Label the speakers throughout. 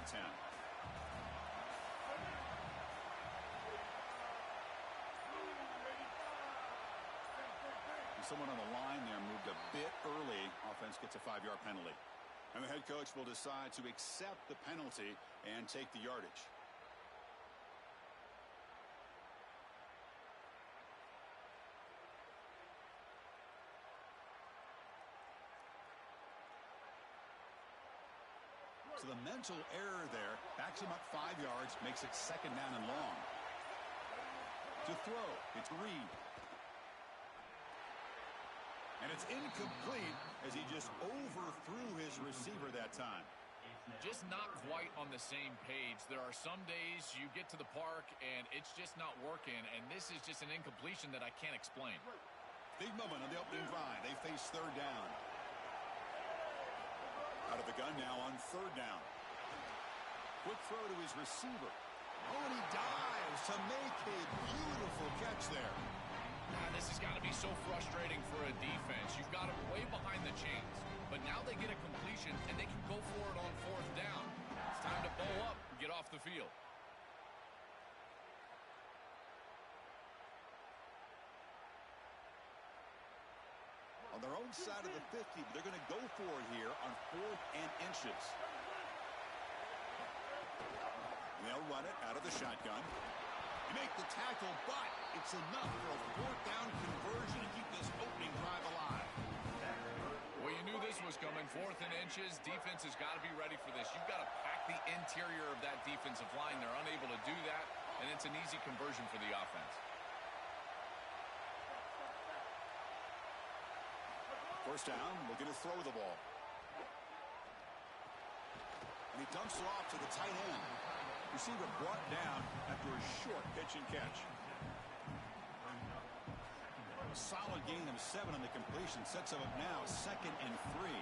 Speaker 1: and 10. Someone on the line there moved a bit early. Offense gets a 5-yard penalty. And the head coach will decide to accept the penalty and take the yardage. So the mental error there backs him up 5 yards, makes it 2nd down and long. To throw, it's Reed. And it's incomplete as he just overthrew his receiver that time.
Speaker 2: Just not quite on the same page. There are some days you get to the park and it's just not working, and this is just an incompletion that I can't explain.
Speaker 1: Big moment on the opening drive. They face 3rd down. Out of the gun now on 3rd down. Quick throw to his receiver. Oh, and he dives to make a beautiful catch there.
Speaker 2: This has got to be so frustrating for a defense. You've got them way behind the chains, but now they get a completion and they can go for it on 4th down. It's time to bow up and get off the field.
Speaker 1: On their own side of the 50, but they're going to go for it here on 4th and inches. And they'll run it out of the shotgun. You make the tackle, but it's enough for a 4th down conversion to keep this opening drive alive.
Speaker 2: Well, you knew this was coming. 4th and inches. Defense has got to be ready for this. You've got to pack the interior of that defensive line. They're unable to do that, and it's an easy conversion for the offense.
Speaker 1: 1st down, looking to throw the ball. And he dumps it off to the tight end. Receiver brought down after a short pitch and catch. A solid gain of 7 on the completion. Sets him up now 2nd and 3.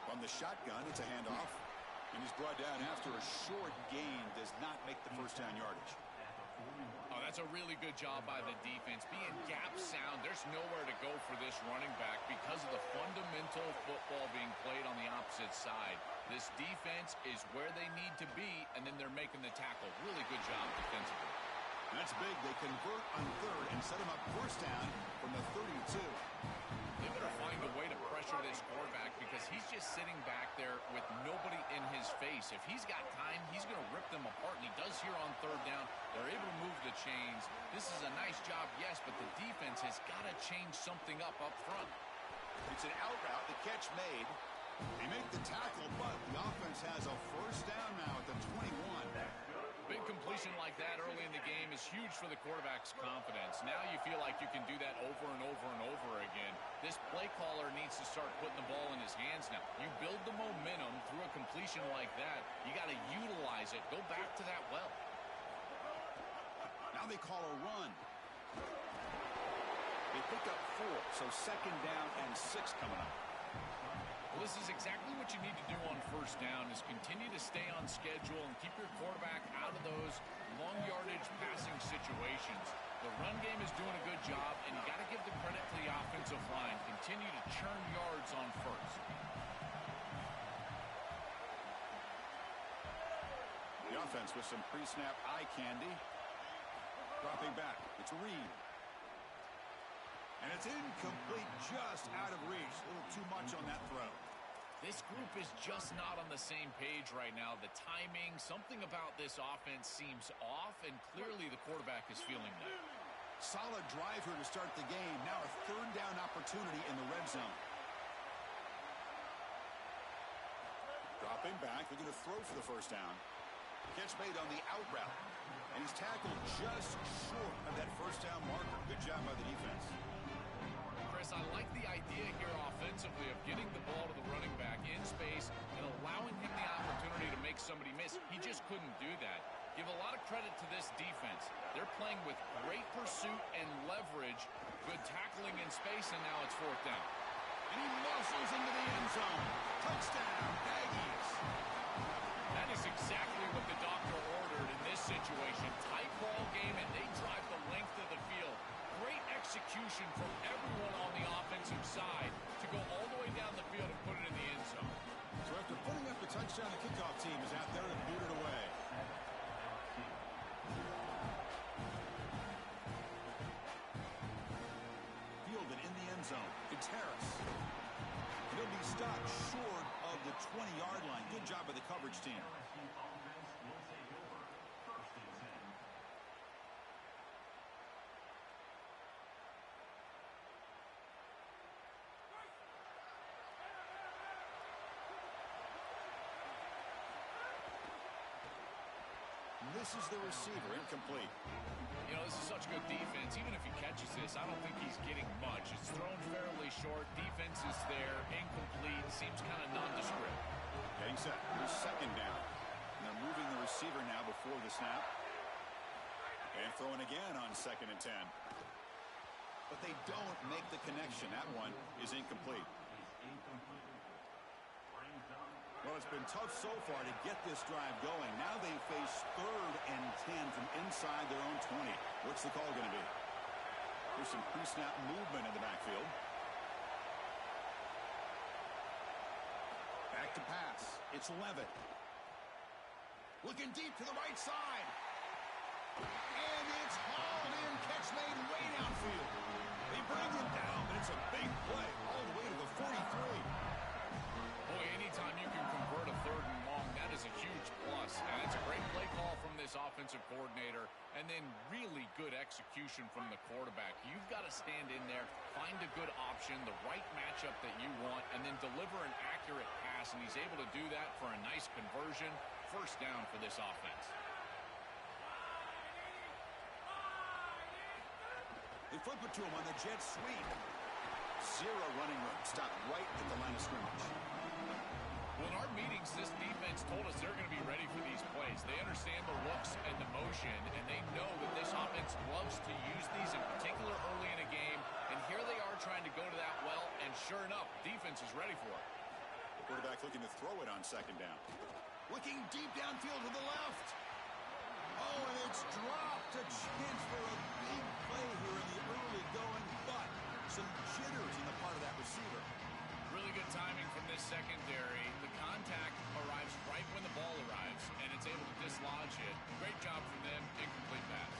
Speaker 1: From the shotgun, it's a handoff. And he's brought down after a short gain. Does not make the 1st down yardage.
Speaker 2: Oh, that's a really good job by the defense. Being gap sound, there's nowhere to go for this running back because of the fundamental football being played on the opposite side. This defense is where they need to be, and then they're making the tackle. Really good job defensively.
Speaker 1: That's big. They convert on 3rd and set him up 1st down from the 32.
Speaker 2: They better find a way to pressure this quarterback because he's just sitting back there with nobody in his face. If he's got time, he's going to rip them apart, and he does here on 3rd down. They're able to move the chains. This is a nice job, yes, but the defense has got to change something up front.
Speaker 1: It's an out route. The catch made. They make the tackle, but the offense has a 1st down now at the 21.
Speaker 2: Big completion like that early in the game is huge for the quarterback's confidence. Now you feel like you can do that over and over and over again. This play caller needs to start putting the ball in his hands now. You build the momentum through a completion like that. You got to utilize it. Go back to that well.
Speaker 1: Now they call a run. They pick up 4, so 2nd down and 6 coming up.
Speaker 2: Well, this is exactly what you need to do on 1st down is continue to stay on schedule and keep your quarterback out of those long yardage passing situations. The run game is doing a good job, and you got to give the credit to the offensive line. Continue to churn yards on 1st.
Speaker 1: The offense with some pre-snap eye candy. Dropping back. It's Reed. And it's incomplete, just out of reach. A little too much on that throw.
Speaker 2: This group is just not on the same page right now. The timing, something about this offense seems off, and clearly the quarterback is feeling that.
Speaker 1: Solid drive here to start the game. Now a 3rd down opportunity in the red zone. Dropping back, looking to throw for the 1st down. Catch made on the out route. And he's tackled just short of that 1st down marker. Good job by the defense.
Speaker 2: Chris, I like the idea here offensively of getting the ball to the running back in space and allowing him the opportunity to make somebody miss. He just couldn't do that. Give a lot of credit to this defense. They're playing with great pursuit and leverage, good tackling in space, and now it's 4th down.
Speaker 1: And he muscles into the end zone. Touchdown, Aggies.
Speaker 2: That is exactly what the doctor ordered in this situation. Tight ball game, and they
Speaker 1: touchdown. The kickoff team is out there to boot it away. Fielded in the end zone. It's Harris. He'll be stopped short of the 20-yard line. Good job by the coverage team. This is the receiver, incomplete.
Speaker 2: You know, this is such good defense. Even if he catches this, I don't think he's getting much. It's thrown fairly short. Defense is there, incomplete. Seems kind of nondescript.
Speaker 1: Getting set. Here's second down. And they're moving the receiver now before the snap. And throwing again on 2nd and 10. But they don't make the connection. That one is incomplete. Well, it's been tough so far to get this drive going. Now they face 3rd and 10 from inside their own 20. What's the call going to be? There's some pre-snap movement in the backfield. Back to pass. It's Levitt. Looking deep to the right side. And it's hauled in. Catch made way downfield. They bring him down, but it's a big play all the way to the 43.
Speaker 2: Boy, anytime you can convert a 3rd and long, that is a huge plus. And it's a great play call from this offensive coordinator. And then really good execution from the quarterback. You've got to stand in there, find a good option, the right matchup that you want, and then deliver an accurate pass. And he's able to do that for a nice conversion. First down for this offense.
Speaker 1: They flip it to him on the jet sweep. 0 running room. Stopped right at the line of scrimmage.
Speaker 2: Well, in our meetings, this defense told us they're going to be ready for these plays. They understand the looks and the motion, and they know that this offense loves to use these, in particular early in a game. And here they are trying to go to that well, and sure enough, defense is ready for it.
Speaker 1: The quarterback looking to throw it on 2nd down. Looking deep downfield to the left. Oh, and it's dropped. A chance for a big play here in the early going, but some jitters in the part of that receiver.
Speaker 2: Really good timing from this secondary. The contact arrives right when the ball arrives, and it's able to dislodge it. Great job from them. Incomplete pass.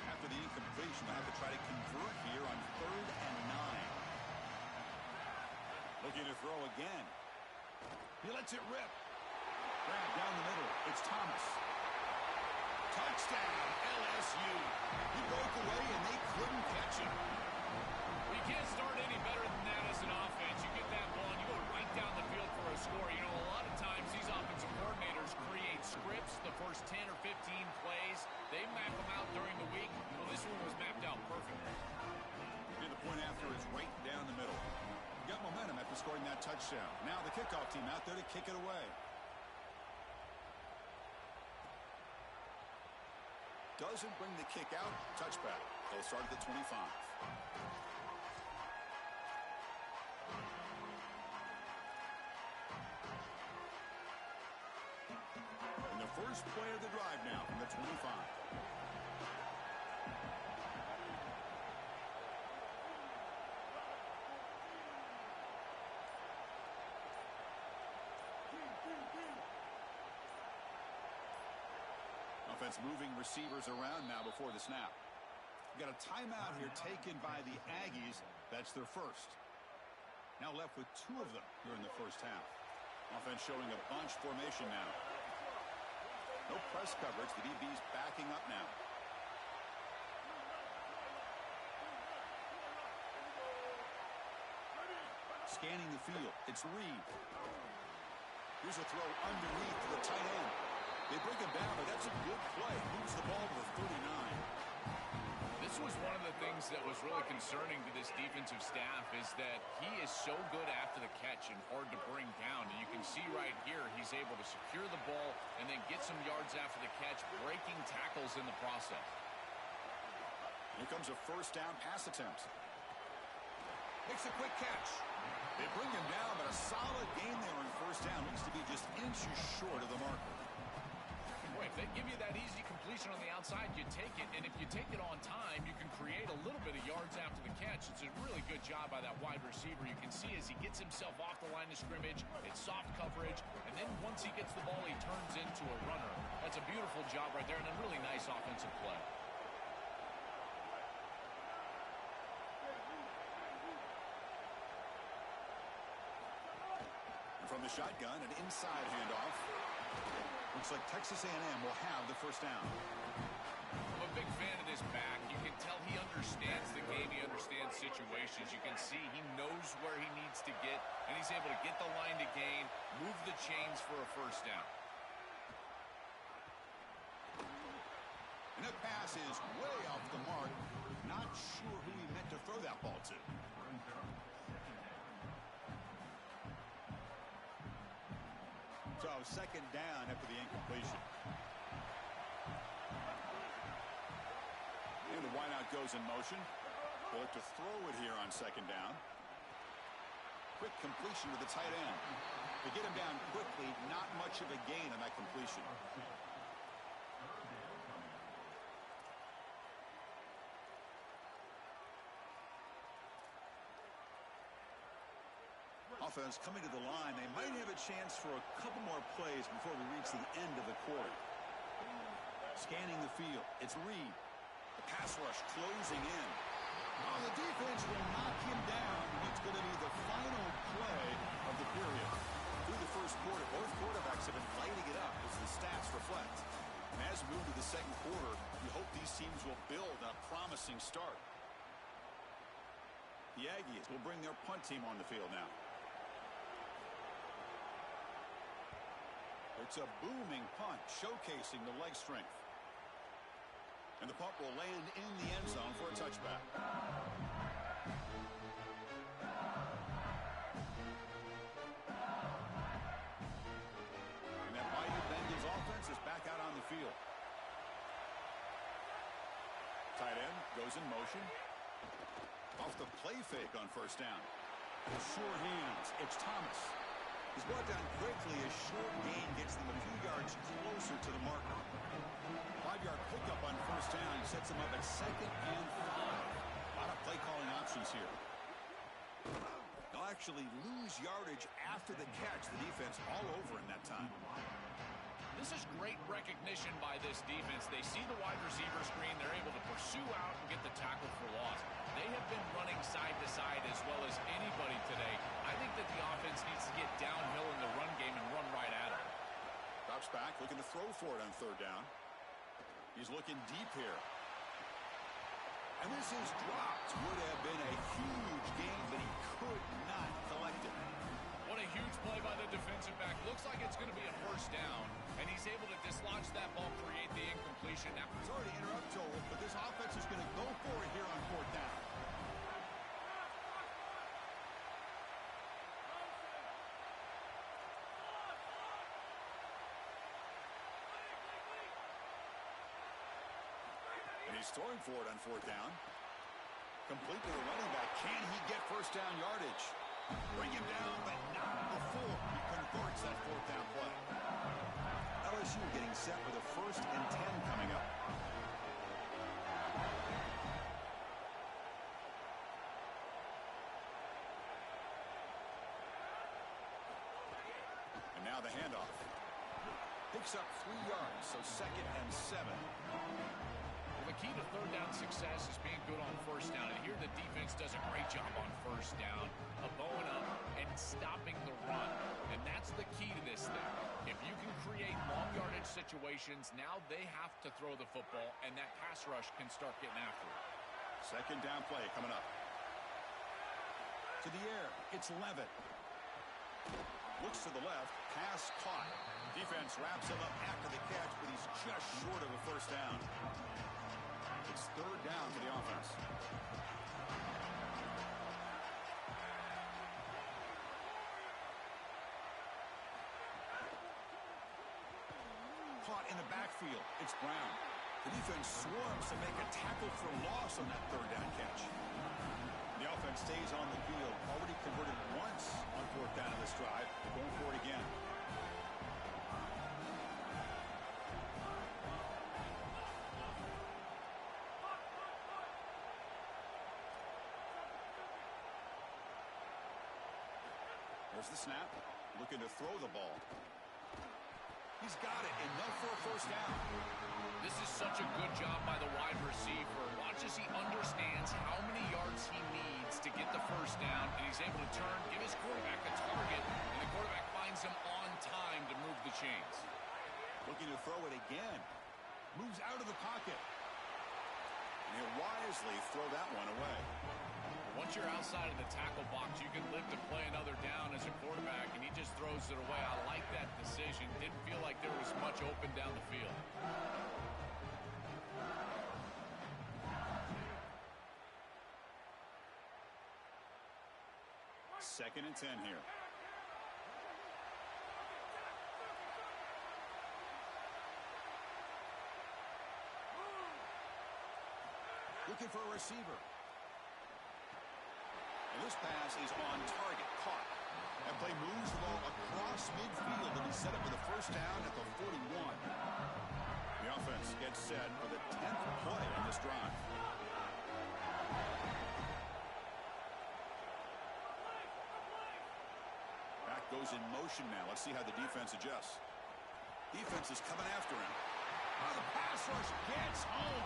Speaker 1: After the incompletion, they have to try to convert here on 3rd and 9. Looking to throw again. He lets it rip. Grab down the middle. It's Thomas. Touchdown, LSU. He broke away, and they couldn't catch him.
Speaker 2: You can't start any better than that as an offense. You get that ball, and you go right down the field for a score. You know, a lot of times these offensive coordinators create scripts the first 10 or 15 plays. They map them out during the week. Well, this one was mapped out perfectly.
Speaker 1: And the point after is right down the middle. Got momentum after scoring that touchdown. Now the kickoff team out there to kick it away. Doesn't bring the kick out. Touchback. They'll start at the 25. And the first play of the drive now from the 25. Offense moving receivers around now before the snap. Got a timeout here taken by the Aggies. That's their first. Now left with 2 of them here in the first half. Offense showing a bunch formation now. No press coverage. The DB's backing up now. Scanning the field. It's Reed. Here's a throw underneath to the tight end. They bring him down, but that's a good play. Moves the ball to the 39.
Speaker 2: This was one of the things that was really concerning to this defensive staff is that he is so good after the catch and hard to bring down. And you can see right here he's able to secure the ball and then get some yards after the catch, breaking tackles in the process.
Speaker 1: Here comes a first down pass attempt. Makes a quick catch. They bring him down, but a solid gain there on first down. Needs to be just inches short of the marker.
Speaker 2: Boy, If they give you that easy completion on the outside, you take it. And if you take it on time, you can create a little bit of yards after the catch. It's a really good job by that wide receiver. You can see as he gets himself off the line of scrimmage, it's soft coverage. And then once he gets the ball, he turns into a runner. That's a beautiful job right there and a really nice offensive play.
Speaker 1: From the shotgun, an inside handoff. Looks like Texas A&M will have the first down.
Speaker 2: I'm a big fan of this back. You can tell he understands the game. He understands situations. You can see he knows where he needs to get, and he's able to get the line to gain, move the chains for a first down.
Speaker 1: And that pass is way off the mark. Not sure who he meant to throw that ball to. So second down after the incompletion. And the wideout goes in motion. They'll look to throw it here on second down. Quick completion to the tight end. To get him down quickly, not much of a gain on that completion. Offense coming to the line. They might have a chance for a couple more plays before we reach the end of the quarter. Scanning the field. It's Reed. The pass rush closing in. Oh, the defense will knock him down. What's going to be the final play of the period. Through the first quarter, both quarterbacks have been lighting it up as the stats reflect. And as we move to the second quarter, we hope these teams will build on a promising start. The Aggies will bring their punt team on the field now. It's a booming punt, showcasing the leg strength. And the punt will land in the end zone for a touchback. And that mighty Bengals offense is back out on the field. Tight end goes in motion. Off the play fake on first down. Short hands. It's Thomas. He's brought down quickly as short gain gets them a few yards closer to the marker. 5-yard pickup on first down sets him up at 2nd and 5. A lot of play calling options here. They'll actually lose yardage after the catch. The defense all over in that time.
Speaker 2: This is great recognition by this defense. They see the wide receiver screen. They're able to pursue out and get the tackle for loss. They have been running side to side as well as anybody today. I think that the offense needs to get downhill in the run game and run right at him.
Speaker 1: Drops back, looking to throw for it on third down. He's looking deep here. And this is dropped. Would have been a huge gain, but he could not collect it.
Speaker 2: What a huge play by the defensive back. Looks like it's going to be a first down. And he's able to dislodge that ball, create the incompletion. Now,
Speaker 1: sorry to interrupt, Joel, but this offense is going to go for it here on fourth down. And he's throwing for it on fourth down. Complete to the running back. Can he get first down yardage? Bring him down, but not before he converts that fourth down play. LSU getting set with a 1st and 10 coming up. And now the handoff. Picks up 3 yards, so 2nd and 7.
Speaker 2: Well, the key to third down success is being good on first down. And here the defense does a great job on first down of bowing up and stopping the run. And that's the key to this thing. If you can create long yardage situations, now they have to throw the football, and that pass rush can start getting after it.
Speaker 1: Second down play coming up. To the air, it's Levitt. Looks to the left, pass caught. Defense wraps him up after the catch, but he's just short of a first down. It's third down for the offense. Caught in the backfield. It's Brown. The defense swarms to make a tackle for loss on that third down catch. The offense stays on the field. Already converted once on fourth down of this drive. They're going for it again. There's the snap. Looking to throw the ball. He's got it, enough for a first down.
Speaker 2: This is such a good job by the wide receiver. Watch as he understands how many yards he needs to get the first down, and he's able to turn, give his quarterback a target, and the quarterback finds him on time to move the chains.
Speaker 1: Looking to throw it again. Moves out of the pocket. And he'll wisely throw that one away.
Speaker 2: Once you're outside of the tackle box, you can live to play another down as a quarterback, and he just throws it away. I like that decision. Didn't feel like there was much open down the field.
Speaker 1: Second and 10 here. Looking for a receiver. And this pass is on target, caught. That play moves the ball across midfield, and he's set up for the first down at the 41. The offense gets set for the 10th play on this drive. Back goes in motion now. Let's see how the defense adjusts. Defense is coming after him. Oh, the pass rush gets home.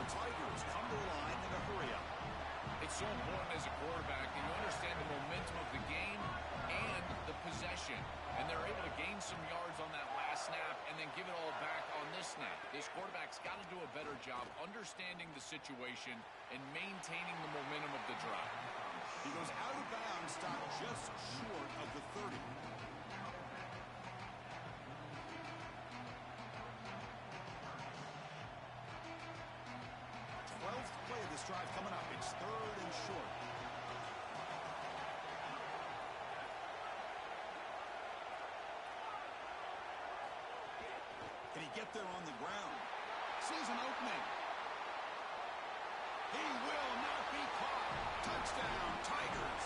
Speaker 1: The Tigers come to the line in a hurry up.
Speaker 2: It's so important as a quarterback that you understand the momentum of the game and the possession. And they're able to gain some yards on that last snap and then give it all back on this snap. This quarterback's got to do a better job understanding the situation and maintaining the momentum of the drive.
Speaker 1: He goes out of bounds, stopped just short of the 30. 12th play of this drive coming up. It's third and short. Can he get there on the ground? Sees an opening. He will not be caught. Touchdown, Tigers.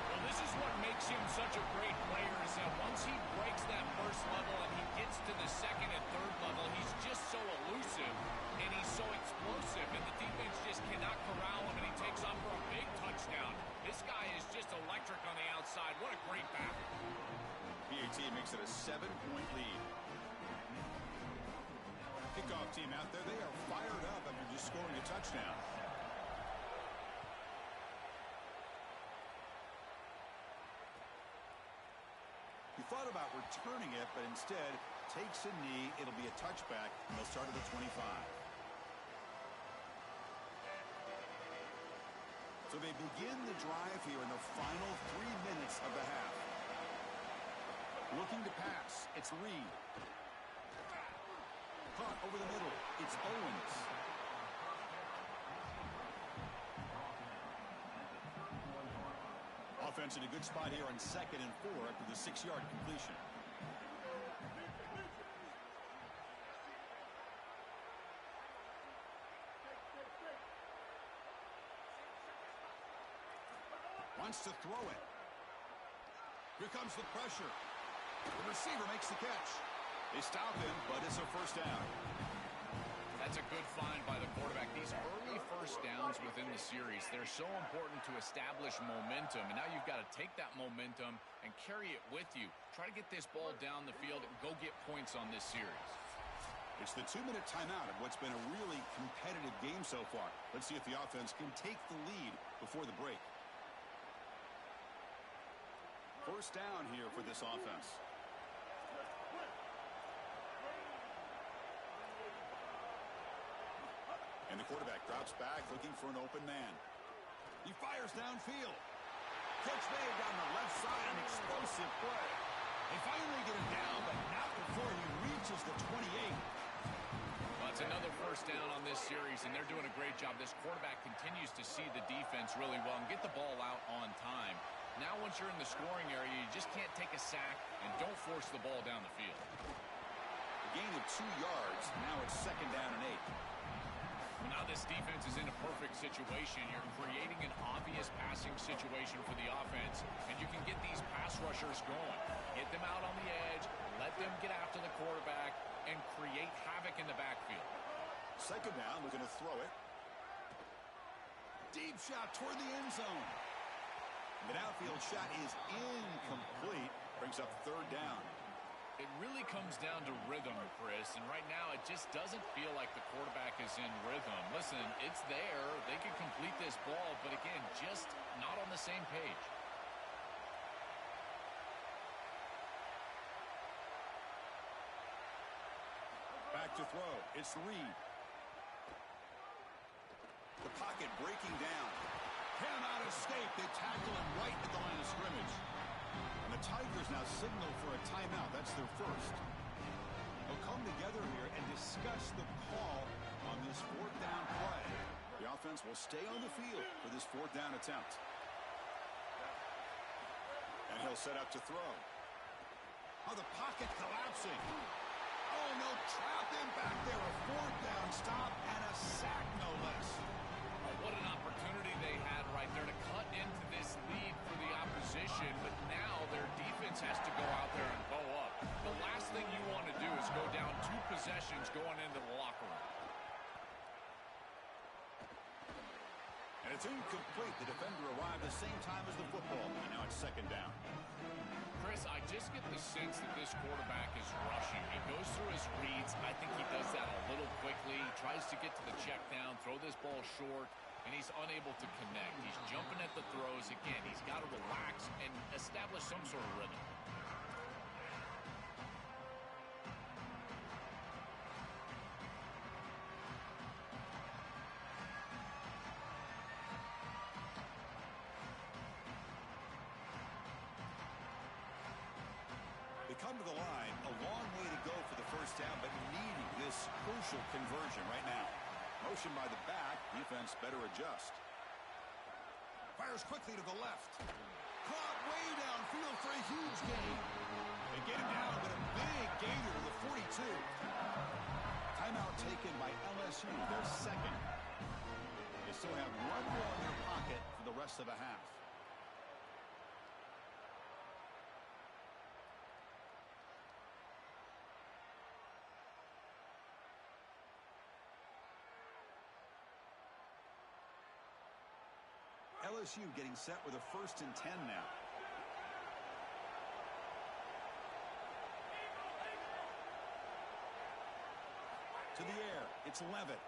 Speaker 2: Well, this is what makes him such a great player is that once he breaks that first level and he gets to the second and third level, he's just so elusive and he's so explosive, and the defense just cannot corral him, and he takes off for a big touchdown. This guy is just electric on the outside. What a great back.
Speaker 1: PAT makes it a 7-point lead. Kickoff team out there, they are fired up after just scoring a touchdown. He thought about returning it, but instead takes a knee. It'll be a touchback, and they'll start at the 25. So they begin the drive here in the final 3 minutes of the half. Looking to pass. It's Reed. Caught over the middle. It's Owens. Offense in a good spot here on 2nd and 4 after the 6-yard completion. Wants to throw it. Here comes the pressure. The receiver makes the catch. They stop him, but it's a first down.
Speaker 2: That's a good find by the quarterback. These early first downs within the series, they're so important to establish momentum. And now you've got to take that momentum and carry it with you. Try to get this ball down the field and go get points on this series.
Speaker 1: It's the 2-minute timeout of what's been a really competitive game so far. Let's see if the offense can take the lead before the break. First down here for this offense. And the quarterback drops back looking for an open man. He fires downfield. Catch made down the left side, an explosive play. They finally get him down, but not before he reaches the 28.
Speaker 2: Well, it's another first down on this series, and they're doing a great job. This quarterback continues to see the defense really well and get the ball out on time. Now once you're in the scoring area, you just can't take a sack and don't force the ball down the field.
Speaker 1: A gain of 2 yards. Now it's 2nd down and 8.
Speaker 2: Well, now this defense is in a perfect situation. You're creating an obvious passing situation for the offense, and you can get these pass rushers going. Get them out on the edge, let them get after the quarterback, and create havoc in the backfield.
Speaker 1: 2nd down, looking to throw it. Deep shot toward the end zone. The downfield shot is incomplete. Brings up third down.
Speaker 2: It really comes down to rhythm, Chris, and right now it just doesn't feel like the quarterback is in rhythm. Listen, it's there. They could complete this ball, but again, just not on the same page.
Speaker 1: Back to throw. It's Reed. The pocket breaking down. Cannot escape. They tackle him right at the line of scrimmage. And the Tigers now signal for a timeout. That's their first. They'll come together here and discuss the call on this fourth down play. The offense will stay on the field for this fourth down attempt. And he'll set up to throw. Oh, the pocket collapsing. Oh, no, trap him back there. A fourth down stop and a sack, no less.
Speaker 2: What an opportunity they had right there to cut into this lead for the opposition, but now their defense has to go out there and bow up. The last thing you want to do is go down 2 possessions going into the locker room.
Speaker 1: And it's incomplete. The defender arrived the same time as the football, and now it's second down.
Speaker 2: Chris, I just get the sense that this quarterback is rushing. He goes through his reads. I think he does that a little quickly. He tries to get to the check down, throw this ball short, and he's unable to connect. He's jumping at the throws. Again, he's got to relax and establish some sort of rhythm.
Speaker 1: They come to the line, a long way to go for the first down, but needing this crucial conversion right now. Motion by the back, defense better adjust. Fires quickly to the left. Caught way downfield for a huge gain. They get him down, but a big gainer to the 42. Timeout taken by LSU, their second. They still have one more in their pocket for the rest of the half. LSU getting set with a 1st and 10 now. To the air, it's Levitt.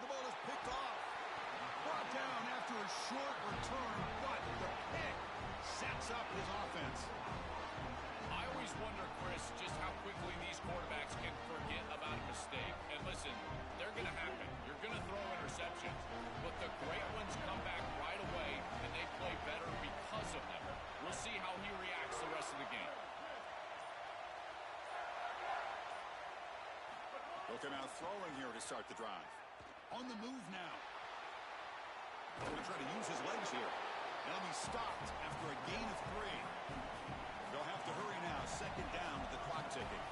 Speaker 1: The ball is picked off. Brought down after a short return, but the pick sets up his offense.
Speaker 2: I always wonder, Chris, just how quickly these quarterbacks can forget about a mistake. And listen, they're going to happen. You're going to throw interceptions, but the great ones come back right away, and they play better because of them. We'll see how he reacts the rest of the game.
Speaker 1: Looking out throwing here to start the drive. On the move now. Going to try to use his legs here. And he'll be stopped after a gain of 3. They'll have to hurry now. Second down with the clock ticking.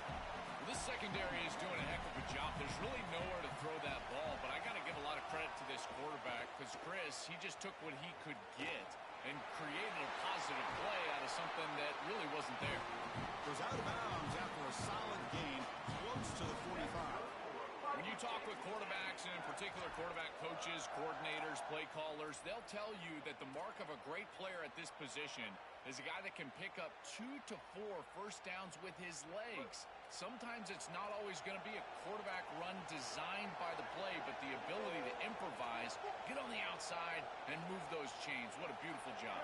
Speaker 2: Well, this secondary is doing a heck of a job. There's really nowhere to throw that ball, but I got to give a lot of credit to this quarterback because, Chris, he just took what he could get and created a positive play out of something that really wasn't there.
Speaker 1: Goes out of bounds after a solid gain close to the 45.
Speaker 2: When you talk with quarterbacks, and in particular quarterback coaches, coordinators, play callers, they'll tell you that the mark of a great player at this position is a guy that can pick up 2 to 4 first downs with his legs. Sometimes it's not always going to be a quarterback run designed by the play, but the ability to improvise, get on the outside, and move those chains. What a beautiful job.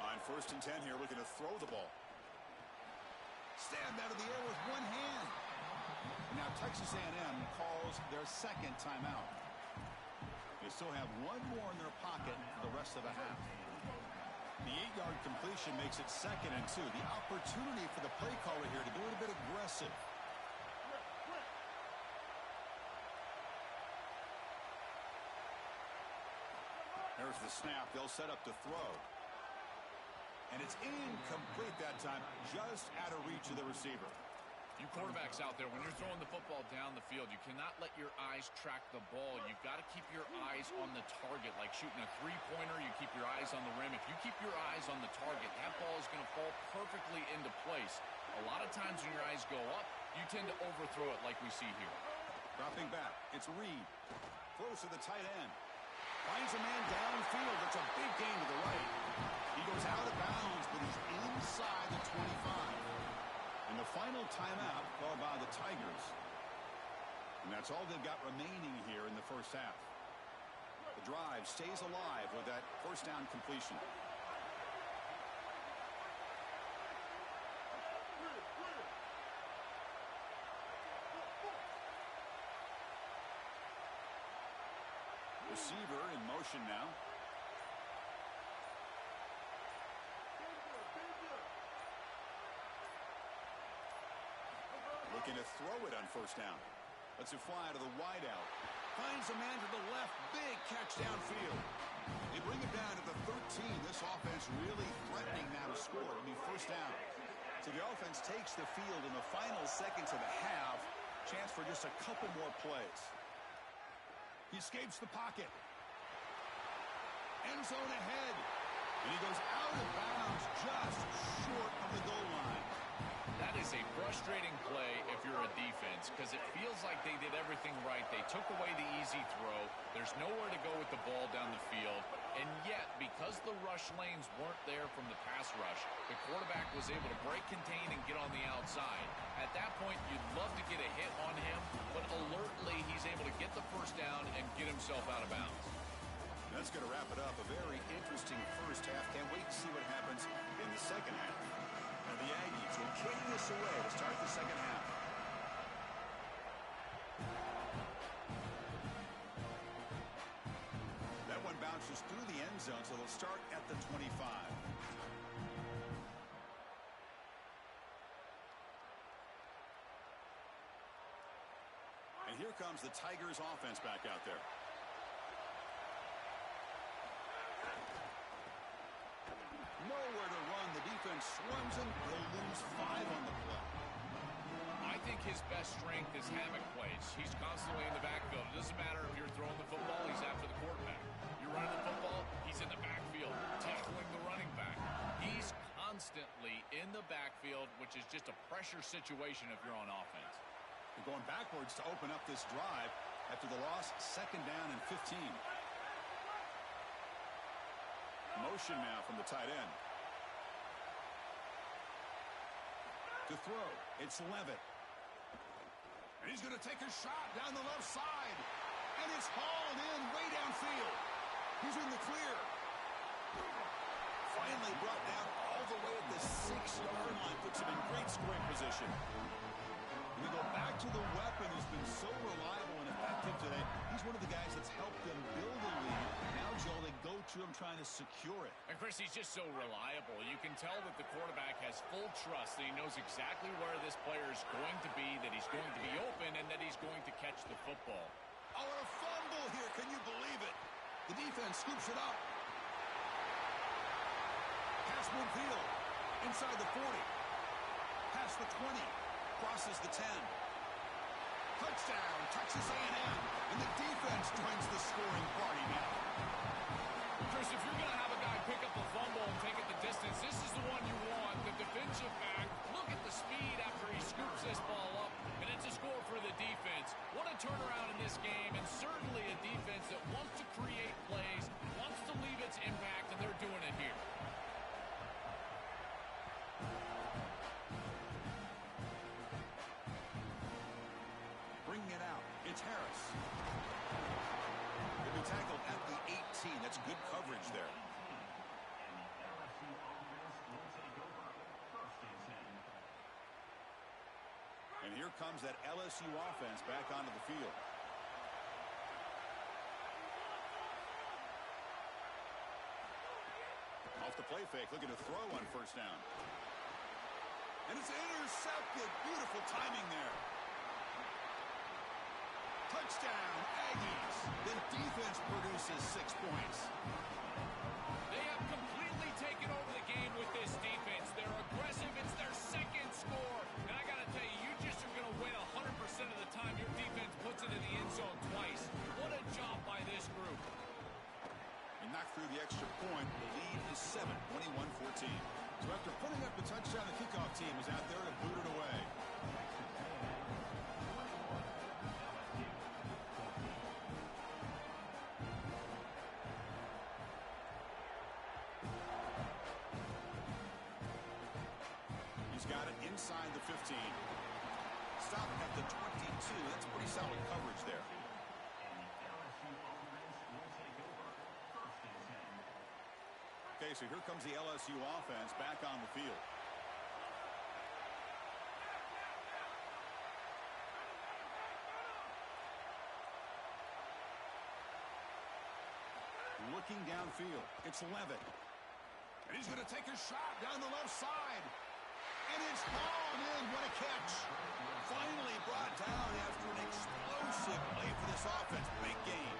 Speaker 1: On 1st and 10 here, looking to throw the ball. Stand out of the air with one hand. Now Texas A&M calls their second timeout. They still have one more in their pocket for the rest of the half. The 8-yard completion makes it 2nd and 2. The opportunity for the play caller here to be a little bit aggressive. There's the snap. They'll set up to throw. And it's incomplete that time, just out of reach of the receiver.
Speaker 2: You quarterbacks out there, when you're throwing the football down the field, you cannot let your eyes track the ball. You've got to keep your eyes on the target. Like shooting a three-pointer, you keep your eyes on the rim. If you keep your eyes on the target, that ball is going to fall perfectly into place. A lot of times when your eyes go up, you tend to overthrow it like we see here.
Speaker 1: Dropping back, it's Reed. Throws to the tight end. Finds a man downfield. It's a big gain to the right. He goes out of bounds, but he's inside the 25. And the final timeout called by the Tigers. And that's all they've got remaining here in the first half. The drive stays alive with that first down completion. Receiver in motion now. Looking to throw it on first down. Lets it fly to the wideout. Finds a man to the left. Big catch downfield. They bring it down to the 13. This offense really threatening now to score. It'll be first down. So the offense takes the field in the final seconds of the half. Chance for just a couple more plays. He escapes the pocket. End zone ahead. And he goes out of bounds just short of the goal line.
Speaker 2: That is a frustrating play if you're a defense because it feels like they did everything right. They took away the easy throw. There's nowhere to go with the ball down the field. And yet, because the rush lanes weren't there from the pass rush, the quarterback was able to break, contain, and get on the outside. At that point, you'd love to get a hit on him, but alertly, he's able to get the first down and get himself out of bounds.
Speaker 1: That's going to wrap it up. A very interesting first half. Can't wait to see what happens in the second half. And the Aggies will kick this away to start the second half. That one bounces through the end zone, so they'll start at the 25. And here comes the Tigers offense back out there. Nowhere to run. The defense swarms him. They'll lose 5 on the play.
Speaker 2: I think his best strength is hammock plays. He's constantly in the backfield. It doesn't matter if you're throwing the football, he's after the quarterback. You're running the football, he's in the backfield, tackling the running back. He's constantly in the backfield, which is just a pressure situation if you're on offense.
Speaker 1: They're going backwards to open up this drive after the loss, second down and 15. Motion now from the tight end. To throw, it's Levitt. And he's going to take a shot down the left side. And it's hauled in way downfield. He's in the clear. Finally brought down all the way at the 6-yard line. Puts him in great scoring position. We go back to the weapon who's been so reliable and effective today. He's one of the guys that's helped them build a lead. Now, Joel, they go to him trying to secure it.
Speaker 2: And, Chris, he's just so reliable. You can tell that the quarterback has full trust that he knows exactly where this player is going to be, that he's going to be open, and that he's going to catch the football.
Speaker 1: Oh, and a fumble here. Can you believe it? The defense scoops it up. Pass midfield. Inside the 40. Past the 20. Crosses the 10. Touchdown, Texas A&M. And the defense joins the scoring party now.
Speaker 2: Chris, if you're going to have a guy pick up a fumble and take it the distance, this is the one you want. The defensive back, look at the speed after he scoops this ball up, and it's a score for the defense. What a turnaround in this game, and certainly a defense that wants to create plays, wants to leave its impact, and they're doing it here.
Speaker 1: Bringing it out, it's Harris. He'll be tackled at the 18. That's good coverage there. And here comes that LSU offense back onto the field. Off the play fake, looking to throw on first down. And it's intercepted. Beautiful timing there. Touchdown, Aggies. The defense produces 6 points.
Speaker 2: They have completely taken over the game with this defense. They're aggressive. It's their second score. And I got to tell you, you just are going to win 100% of the time your defense puts it in the end zone twice. What a job by this group.
Speaker 1: He knocked through the extra point. The lead is 7, 21-14. So after putting up the touchdown, the kickoff team is out there to boot it away. inside the 15. Stop at the 22. That's pretty solid coverage there. Okay, so here comes the LSU offense back on the field. Looking downfield, it's Levitt. And he's going to take a shot down the left side. And it's hauled in. What a catch. Finally brought down after an explosive play for this offense. Big game.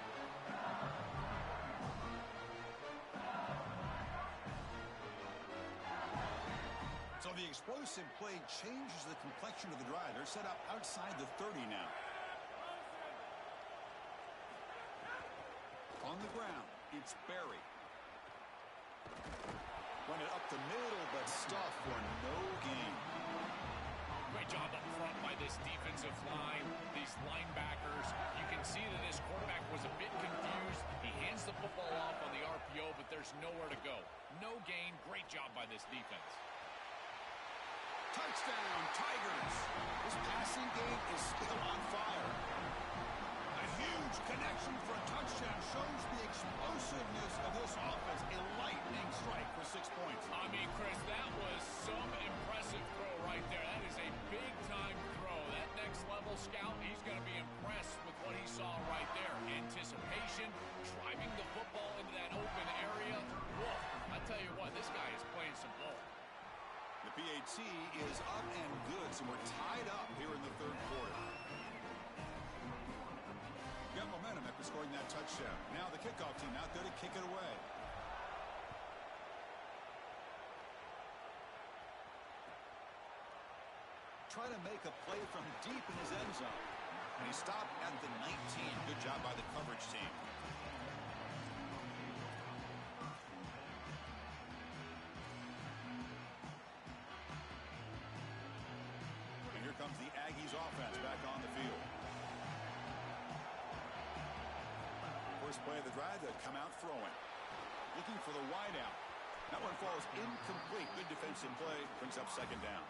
Speaker 1: So the explosive play changes the complexion of the drive. They're set up outside the 30 now. On the ground, it's Barry. Run it up the middle, but stuffed for no gain.
Speaker 2: Great job up front by this defensive line, these linebackers. You can see that this quarterback was a bit confused. He hands the football off on the RPO, but there's nowhere to go. No gain. Great job by this defense.
Speaker 1: Touchdown, Tigers. This passing game is still on fire. A huge connection for a touchdown shows the explosiveness of this offense. A lightning strike for 6 points.
Speaker 2: I mean, Chris, that was some impressive throw right there. That is a big-time throw. That next-level scout, he's going to be impressed with what he saw right there. Anticipation, driving the football into that open area. Whoa, I tell you what, this guy is playing some ball.
Speaker 1: The PAT is up and good, so we're tied up here in the third quarter. Got momentum after scoring that touchdown. Now the kickoff team out there to kick it away. Try to make a play from deep in his end zone. And he stopped at the 19. Good job by the coverage team. And here comes the Aggies offense back on the field. First play of the drive, they come out throwing. Looking for the wideout. That one falls incomplete. Good defensive play. Brings up second down.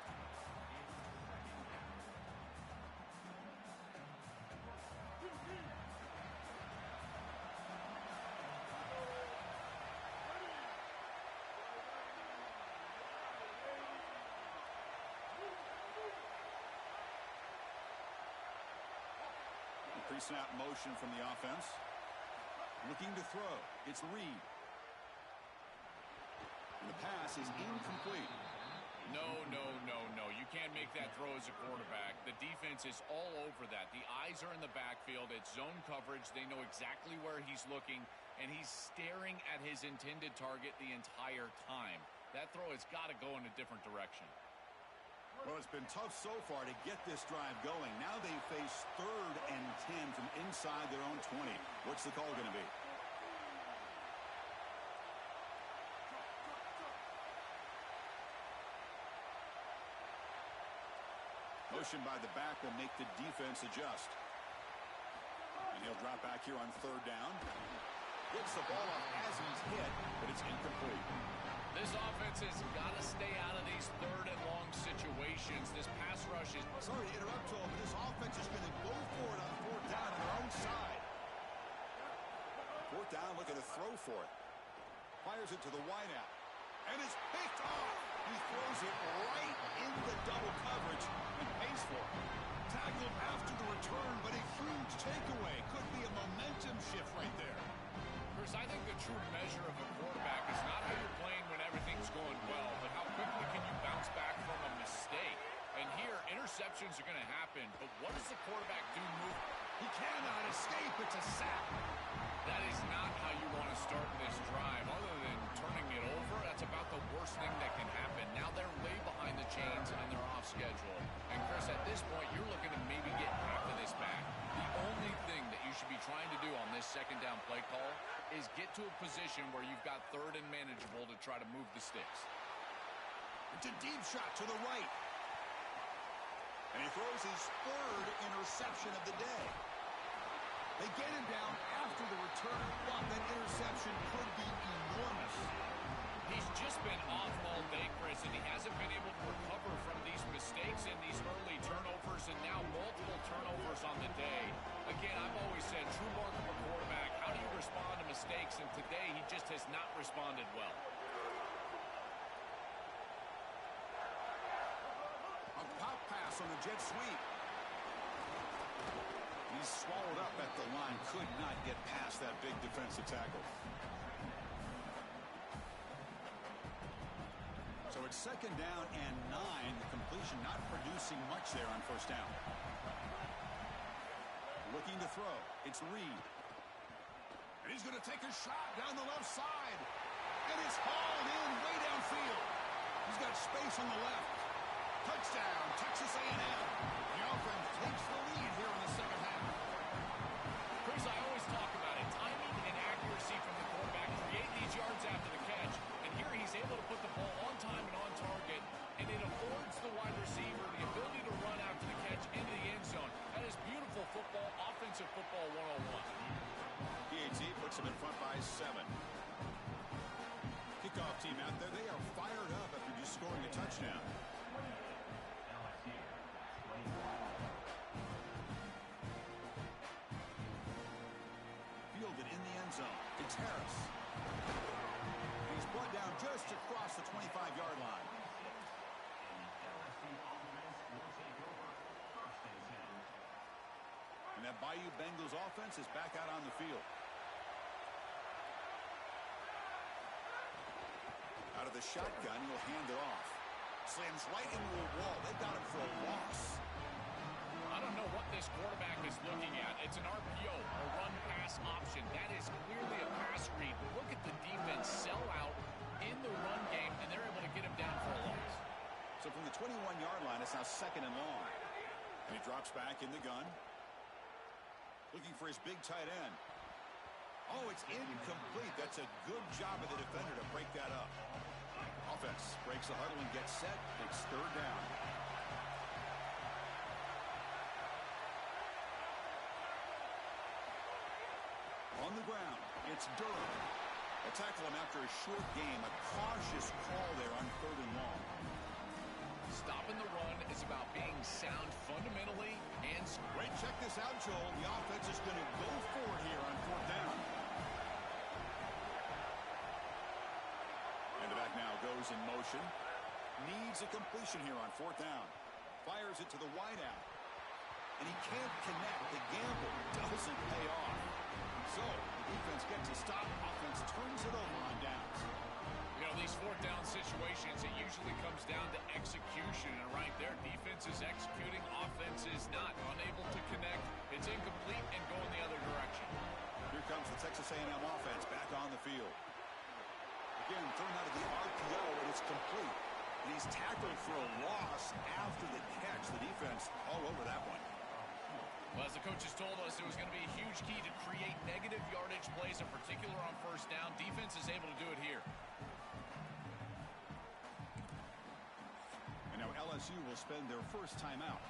Speaker 1: Pre-snap motion from the offense. Looking to throw. It's Reed. And the pass is incomplete.
Speaker 2: No. You can't make that throw as a quarterback. The defense is all over that. The eyes are in the backfield. It's zone coverage. They know exactly where he's looking, and he's staring at his intended target the entire time. That throw has got to go in a different direction.
Speaker 1: Well, it's been tough so far to get this drive going. Now they face 3rd and 10 from inside their own 20. What's the call going to be? Motion by the back will make the defense adjust. And he'll drop back here on 3rd down. Gets the ball off as he's hit, but it's incomplete.
Speaker 2: This offense has got to stay out of these 3rd and long situations. This pass rush is...
Speaker 1: Sorry to interrupt, Joel, but this offense is going to go for it on 4th down on their own side. 4th down, looking to throw for it. Fires it to the wideout. And it's picked off. He throws it right in the double coverage and pays for it. Tackled after the return, but a huge takeaway. Could be a momentum shift right there.
Speaker 2: Chris, I think the true measure of a quarterback is not how you're playing when everything's going well, but how quickly can you bounce back from a mistake. And here, interceptions are going to happen, but what does the quarterback do move?
Speaker 1: He cannot escape. It's a sack.
Speaker 2: That is not how you want to start this drive. Other than turning it over, that's about the worst thing that can happen. Now they're way behind the chains and they're off schedule. And Chris, at this point, you're looking to maybe get half of this back. The only thing that you should be trying to do on this 2nd down play call is get to a position where you've got 3rd and manageable to try to move the sticks.
Speaker 1: It's a deep shot to the right. And he throws his 3rd interception of the day. They get him down after the return, but that interception could be enormous.
Speaker 2: He's just been off all day, Chris, and he hasn't been able to recover from these mistakes and these early turnovers, and now multiple turnovers on the day. Again, I've always said, true mark of a quarterback, how do you respond to mistakes? And today, he just has not responded well.
Speaker 1: A pop pass on the jet sweep. He's swallowed up at the line. Could not get past that big defensive tackle. So it's second down and 9. The completion not producing much there on first down. Looking to throw. It's Reed. And he's going to take a shot down the left side. And it's hauled in way downfield. He's got space on the left. Touchdown, Texas A&M. The offense takes the lead here in the second half.
Speaker 2: Chris, I always talk about it. Timing and accuracy from the quarterback create these yards after the catch. And here he's able to put the ball on time and on target. And it affords the wide receiver the ability to run after the catch into the end zone. That is beautiful football, offensive football 101.
Speaker 1: PAT puts him in front by 7. Kickoff team out there. They are fired up after just scoring a touchdown. Fielded in the end zone. It's Harris. He's brought down just across the 25-yard line. And that Bayou Bengals offense is back out on the field. Out of the shotgun, he'll hand it off. Slams right into a wall. They got him for a loss.
Speaker 2: I don't know what this quarterback is looking at. It's an RPO, a run-pass option. That is clearly a pass read. Look at the defense sell out in the run game, and they're able to get him down for a loss.
Speaker 1: So from the 21-yard line, it's now second and long. And he drops back in the gun. Looking for his big tight end. Oh, it's incomplete. That's a good job of the defender to break that up. Offense breaks the huddle and gets set. It's third down. On the ground, it's Durham. They'll tackle him after a short game. A cautious call there on third and long.
Speaker 2: Stopping the run is about being sound fundamentally and...
Speaker 1: Wait, check this out, Joel. The offense is going to go for it here on fourth down. And the back now goes in motion. Needs a completion here on fourth down. Fires it to the wideout. And he can't connect. The gamble doesn't pay off. So the defense gets a stop. Offense turns it over on downs.
Speaker 2: You know, these fourth down situations, it usually comes down to execution. And right there, defense is executing, offense is not. Unable to connect. It's incomplete and going the other direction.
Speaker 1: Here comes the Texas A&M offense back on the field. Again, thrown out of the RPO, and it's complete. And he's tackled for a loss after the catch. The defense all over that one.
Speaker 2: Well, as the coaches told us, it was going to be a huge key to create negative yardage plays, in particular on first down. Defense is able to do it here.
Speaker 1: And now LSU will spend their first timeout.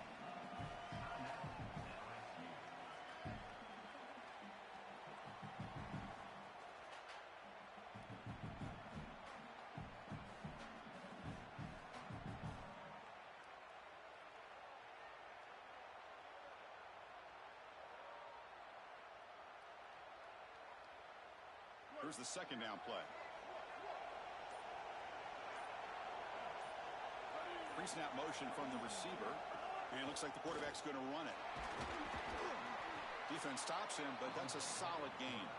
Speaker 1: Here's the second down play. Pre-snap motion from the receiver. And it looks like the quarterback's going to run it. Defense stops him, but that's a solid gain.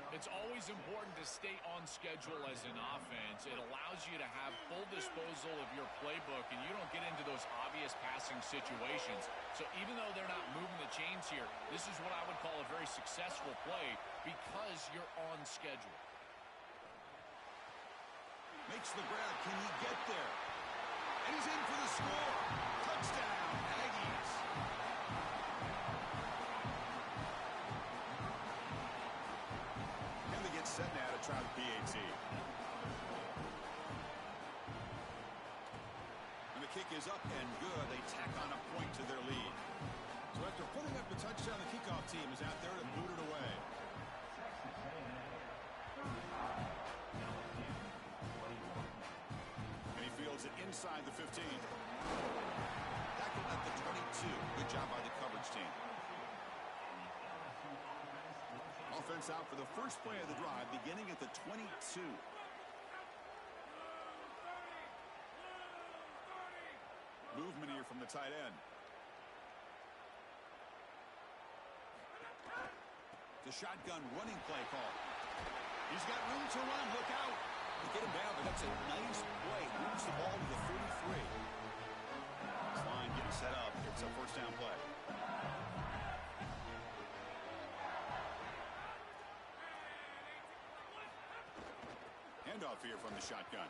Speaker 2: It's always important to stay on schedule as an offense. It allows you to have full disposal of your playbook, and you don't get into those obvious passing situations. So even though they're not moving the chains here, this is what I would call a very successful play because you're on schedule.
Speaker 1: Makes the grab. Can he get there? And he's in for the score. Touchdown, Aggies. And they get set now to try the PAT. And the kick is up and good. They tack on a point to their lead. So after putting up a touchdown. The kickoff team is out there to boot it away. And he fields it inside the 15. Tackled at the 22. Good job by the coverage team. Offense out for the first play of the drive, beginning at the 22. Movement here from the tight end. The shotgun running play call. He's got room to run. Look out. They get him down, but that's a nice play. Moves the ball to the 33. This line getting set up. It's a first down play. Handoff here from the shotgun.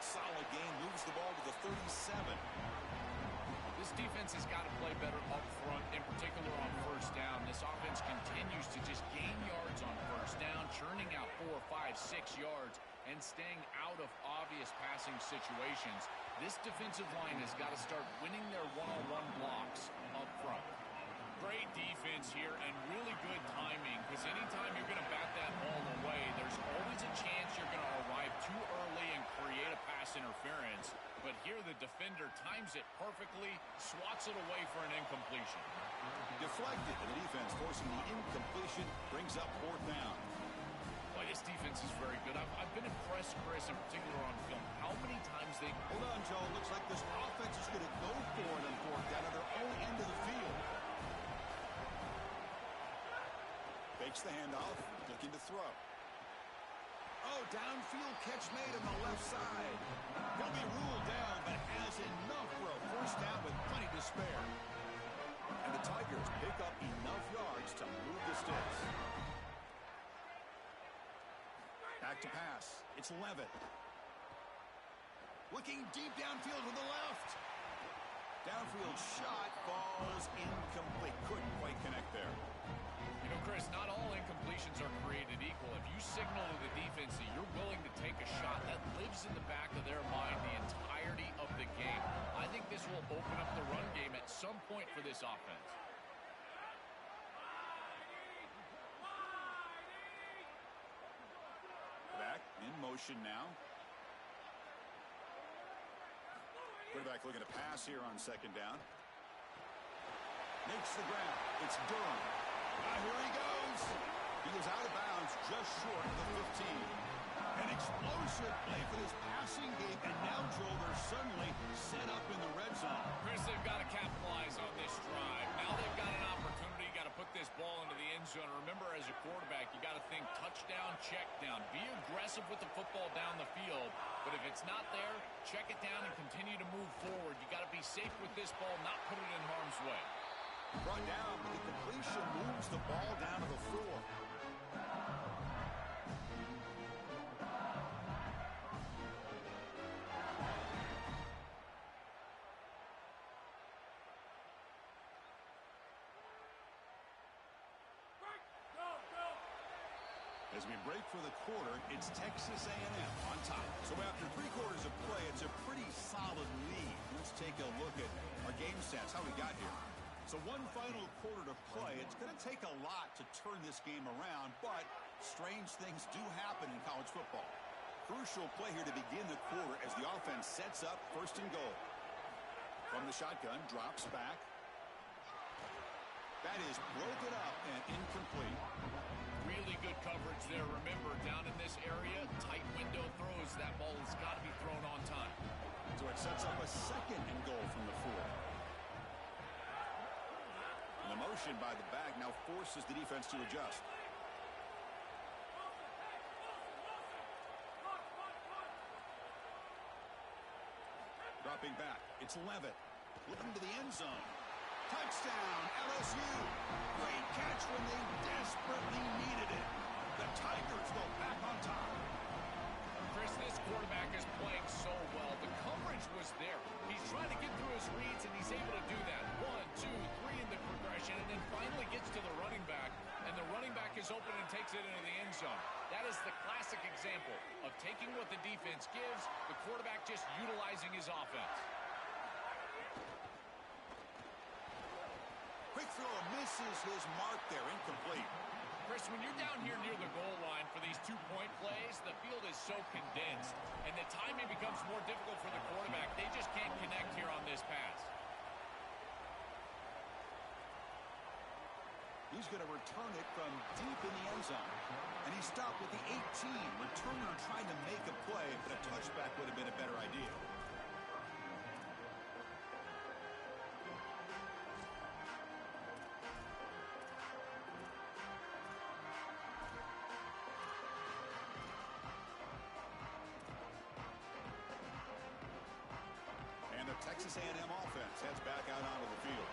Speaker 1: Solid game. Moves the ball to the 37.
Speaker 2: This defense has got to play better up front, in particular on first down. This offense continues to just gain yards on first down, churning out 4, 5, 6 yards, and staying out of obvious passing situations. This defensive line has got to start winning their one-on-one blocks up front. Great defense here and really good timing, because anytime you're going to bat that ball away, there's always a chance you're going to arrive too early and create a pass interference. But here the defender times it perfectly, swats it away for an incompletion.
Speaker 1: Deflected, and the defense forcing the incompletion, brings up fourth down.
Speaker 2: Boy, this defense is very good. I've been impressed, Chris, in particular on film, how many times they...
Speaker 1: Hold on, Joe. Looks like this offense is going to go for it on fourth down at their own end of the field. Fakes the handoff, looking to throw. Oh, downfield catch made on the left side. He'll be ruled down, but has enough for a first down with plenty to spare. And the Tigers pick up enough yards to move the sticks. Back to pass. It's Levitt. Looking deep downfield to the left. Downfield shot falls incomplete. Couldn't quite connect there.
Speaker 2: You know, Chris, not all incompletions are created equal. If you signal to the defense that you're willing to take a shot, that lives in the back of their mind the entirety of the game. I think this will open up the run game at some point for this offense.
Speaker 1: Back in motion now. Quarterback looking to pass here on second down. Makes the ground. It's Durham. Here he goes. He goes out of bounds just short of the 15. An explosive play for this passing game, and now, Joel, they're suddenly set up in the red zone.
Speaker 2: Chris, they've got to capitalize on this drive. Now they've got an opportunity, got to put this ball into the end zone. Remember, as a quarterback, you got to think touchdown, check down. Be aggressive with the football down the field, but if it's not there, check it down and continue to move forward. You got to be safe with this ball, not put it in harm's way.
Speaker 1: Brought down, but the completion moves the ball down to the 4. As we break for the quarter, it's Texas A&M on top. So after 3 quarters of play, it's a pretty solid lead. Let's take a look at our game stats, how we got here. So one final quarter to play. It's going to take a lot to turn this game around, but strange things do happen in college football. Crucial play here to begin the quarter as the offense sets up first and goal. From the shotgun, drops back. That is broken up and incomplete.
Speaker 2: Really good coverage there. Remember, down in this area, tight window throws. That ball has got to be thrown on time.
Speaker 1: So it sets up a second and goal from the 4. And the motion by the back now forces the defense to adjust. Dropping back. It's Levitt. Looking to the end zone. Touchdown, LSU. Great catch when they desperately needed it. The Tigers go back on top.
Speaker 2: Chris, this quarterback is playing so well. The coverage was there. He's trying to get through his reads, and he's able to do that. 1, 2, 3 in the progression, and then finally gets to the running back, and the running back is open and takes it into the end zone. That is the classic example of taking what the defense gives, the quarterback just utilizing his offense.
Speaker 1: Quick throw, misses his mark there, incomplete.
Speaker 2: Chris, when you're down here near the goal line for these two-point plays, the field is so condensed, and the timing becomes more difficult for the quarterback. They just can't connect here on this pass.
Speaker 1: He's going to return it from deep in the end zone. And he stopped with the 18. Returner trying to make a play, but a touchback would have been a better idea. And the Texas A&M offense heads back out onto the field.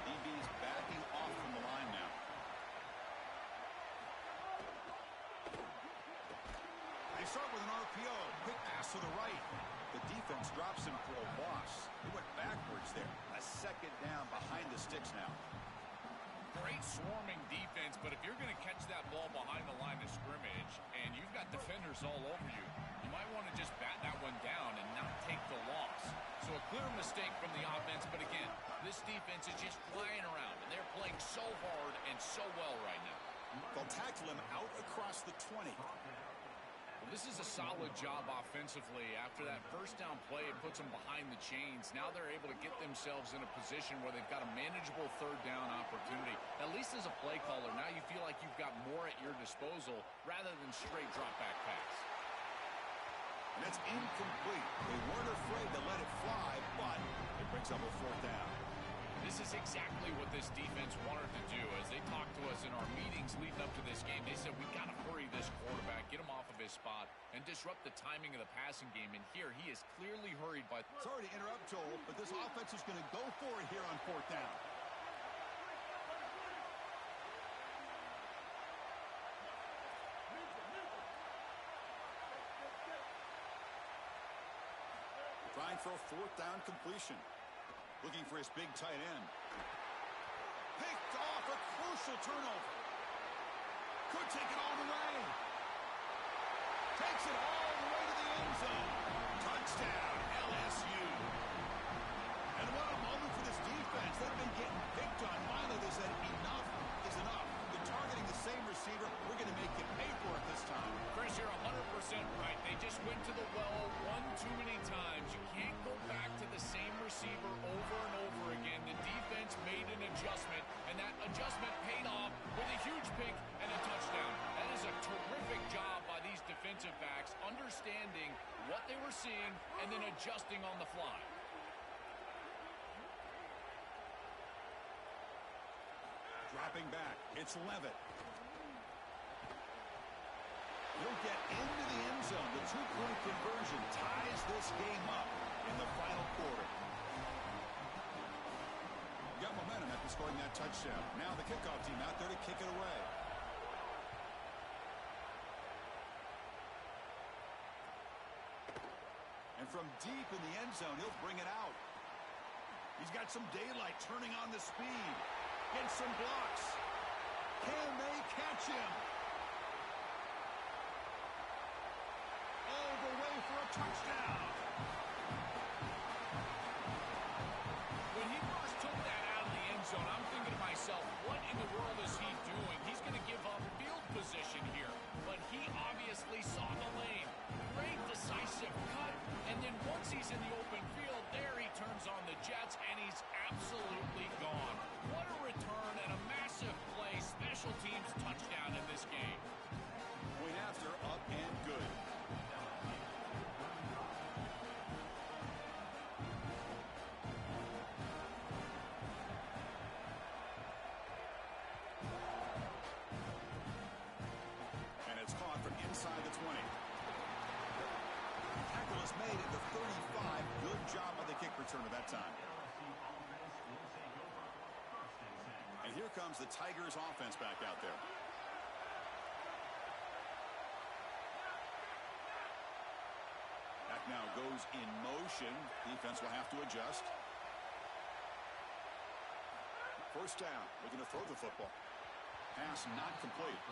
Speaker 1: DB's backing off from the line now. They start with an RPO. Quick pass to the right. The defense drops him for a loss. He went backwards there. A second down behind the sticks now.
Speaker 2: Great swarming defense, but if you're going to catch that ball behind the line of scrimmage and you've got defenders all over you, you might want to just bat that one down and not take the loss. So a clear mistake from the offense, but again, this defense is just flying around, and they're playing so hard and so well right now.
Speaker 1: They'll tackle him out across the 20.
Speaker 2: Well, this is a solid job offensively. After that first down play, it puts them behind the chains. Now they're able to get themselves in a position where they've got a manageable third down opportunity. At least as a play caller, now you feel like you've got more at your disposal rather than straight drop back pass.
Speaker 1: And it's incomplete. They weren't afraid to let it fly, but it brings up a fourth down.
Speaker 2: This is exactly what this defense wanted to do. As they talked to us in our meetings leading up to this game, they said, we've got to hurry this quarterback, get him off of his spot, and disrupt the timing of the passing game. And here, he is clearly hurried by...
Speaker 1: Sorry to interrupt, Joel, but this offense is going to go for it here on fourth down. Trying for a fourth down completion. Looking for his big tight end. Picked off, a crucial turnover. Could take it all the way. Takes it all the way to the end zone. Touchdown, LSU. And what a moment for this defense. They've been getting picked on. Finally, they said enough is enough. You're targeting the same receiver. We're going to make you pay for it this time.
Speaker 2: Chris, you're 100% right. They just went to the well one too many times. You can't go back to the same receiver over and over again. The defense made an adjustment, and that adjustment paid off with a huge pick and a touchdown. That is a terrific job by these defensive backs, understanding what they were seeing and then adjusting on the fly.
Speaker 1: Dropping back, it's Levitt. He'll get into the end zone. The two-point conversion ties this game up in the final quarter. Got momentum after scoring that touchdown. Now the kickoff team out there to kick it away. And from deep in the end zone, he'll bring it out. He's got some daylight turning on the speed. Gets some blocks. Can they catch him? All the way for a touchdown.
Speaker 2: When he first took that out of the end zone, I'm thinking to myself, what in the world is he doing? He's going to give up field position here. But he obviously saw the lane. Great decisive cut. And then once he's in the open field, there he turns on the Jets, and he's absolutely gone. What a return and a massive play. Special teams touchdown in this game.
Speaker 1: Point after, up and good. And it's caught from inside the 20. Tackle is made at the 35. Good job by the kick returner that time. And here comes the Tigers offense back out there. Back now goes in motion. Defense will have to adjust. First down. Looking to throw the football. Pass not complete.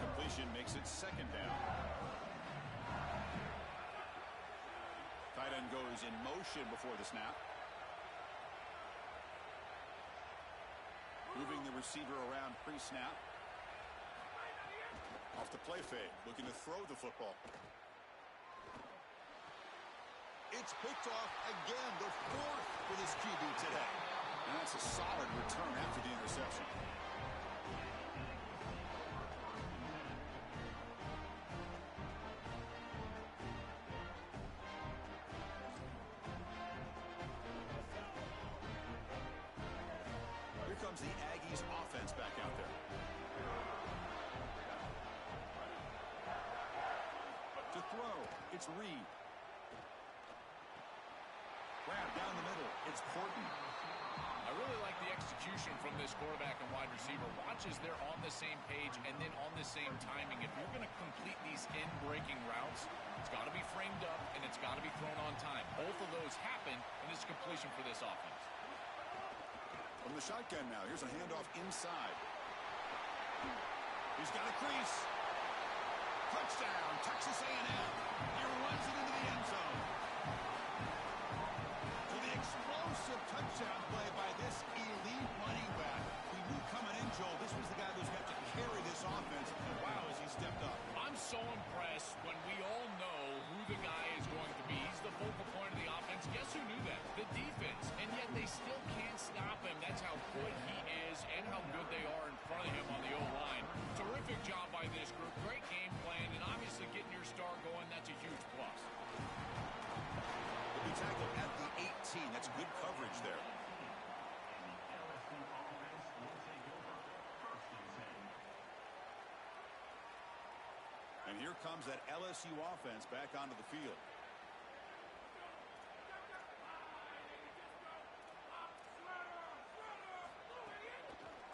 Speaker 1: Completion made Makes it second down. Tight end goes in motion before the snap. Moving the receiver around pre-snap. Off the play fake, looking to throw the football. It's picked off again, the fourth for this QB today. And that's a solid return after the interception. Here comes the Aggies offense back out there. To throw, it's Reed. Grab down the middle, it's Porton.
Speaker 2: I really like the execution from this quarterback and wide receiver. Watch as they're on the same page and then on the same timing. If you're going to complete these in-breaking routes, it's got to be framed up and it's got to be thrown on time. Both of those happen, and it's completion for this offense.
Speaker 1: From the shotgun now, here's a handoff inside. He's got a crease. Touchdown, Texas A&M. He runs it into the end zone. For the explosive touchdown play by this elite running back. We knew coming in, Joel, this was the guy who's got to carry this offense. And wow, has he stepped up.
Speaker 2: I'm so impressed when we all know who the guy is going to be. He's the focal point of the offense. Guess who knew that? The defense. And yet they still can't stop him. That's how good he is and how good they are in front of him on the O-line. Terrific job by this group. Great game plan, and obviously getting your star going, that's a huge plus.
Speaker 1: He'll be tackled at the 18. That's good coverage there. And here comes that LSU offense back onto the field.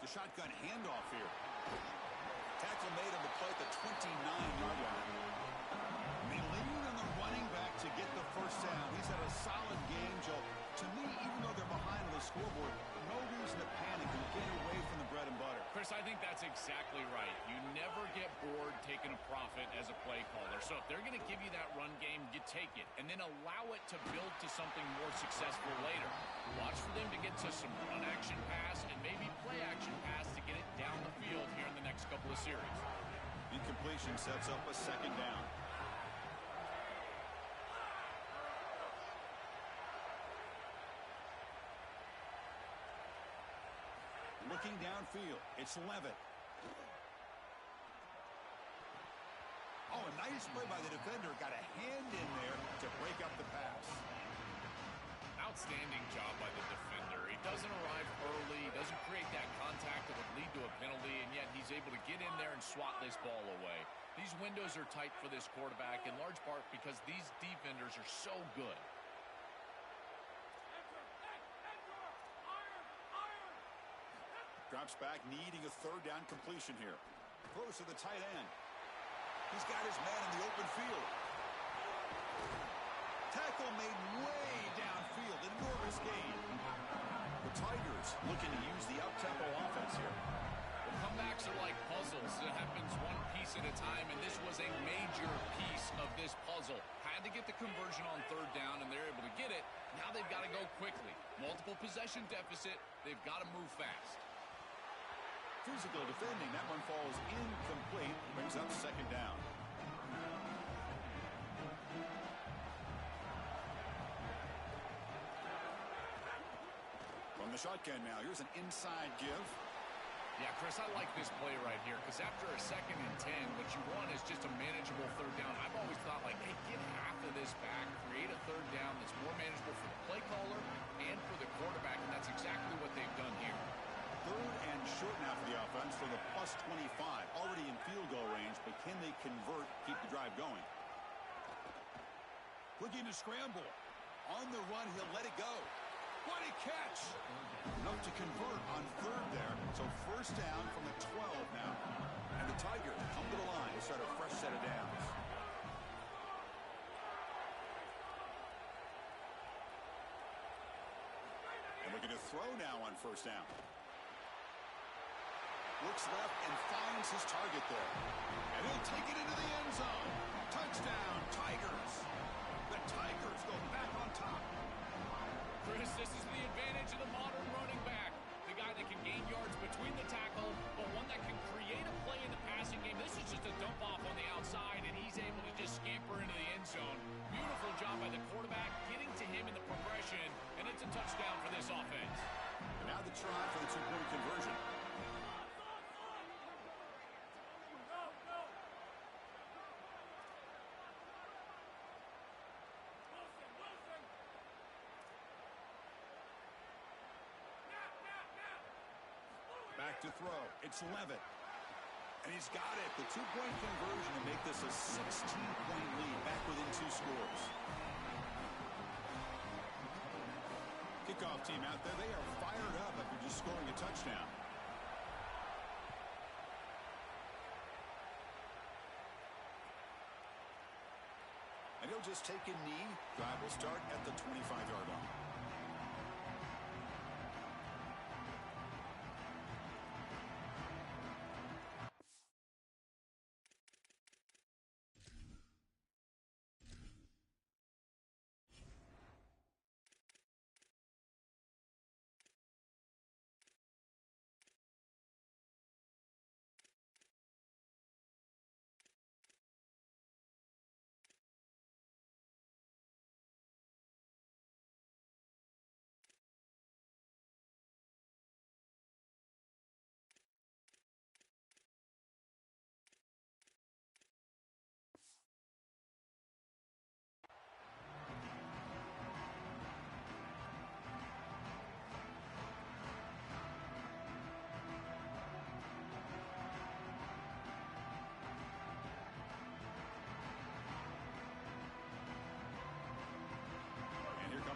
Speaker 1: The shotgun handoff here. Tackle made on the play at the 29-yard line. They lean on the running back to get the first down. He's had a solid game, Joe. To me, even though they're behind on the scoreboard, no reason to panic and get away from the bread and butter.
Speaker 2: Chris, I think that's exactly right. You never get bored taking a profit as a play caller. So if they're going to give you that run game, you take it. And then allow it to build to something more successful later. Watch for them to get to some run action pass and maybe play action pass to get it down the field here in the next couple of series.
Speaker 1: Incompletion sets up a second down. Looking downfield, it's Levitt. Oh, a nice play by the defender. Got a hand in there to break up the pass.
Speaker 2: Outstanding job by the defender. He doesn't arrive early, doesn't create that contact that would lead to a penalty, and yet he's able to get in there and swat this ball away. These windows are tight for this quarterback, in large part because these defenders are so good.
Speaker 1: Drops back, needing a third down completion here. Throws to the tight end. He's got his man in the open field. Tackle made way downfield. Enormous gain. The Tigers looking to use the up-tempo offense here.
Speaker 2: The comebacks are like puzzles. It happens one piece at a time, and this was a major piece of this puzzle. Had to get the conversion on third down, and they're able to get it. Now they've got to go quickly. Multiple possession deficit. They've got to move fast.
Speaker 1: Physical defending. That one falls incomplete. Brings up second down. From the shotgun now. Here's an inside give.
Speaker 2: Yeah, Chris, I like this play right here because after a 2nd and 10, what you want is just a manageable third down. I've always thought, like, hey, get half of this back, create a third down that's more manageable for the play caller and for the quarterback, and that's exactly what they've done here.
Speaker 1: Third and short now for the offense from the plus 25. Already in field goal range, but can they convert, keep the drive going? Looking to scramble. On the run, he'll let it go. What a catch! Enough to convert on third there. So first down from the 12 now. And the Tigers come to the line to start a fresh set of downs. And looking to throw now on first down. Looks left and finds his target there. And he'll take to throw. It's Levitt. And he's got it. The two-point conversion to make this a 16-point lead, back within 2 scores. Kickoff team out there. They are fired up after just scoring a touchdown. And he'll just take a knee. Drive will start at the 25-yard line.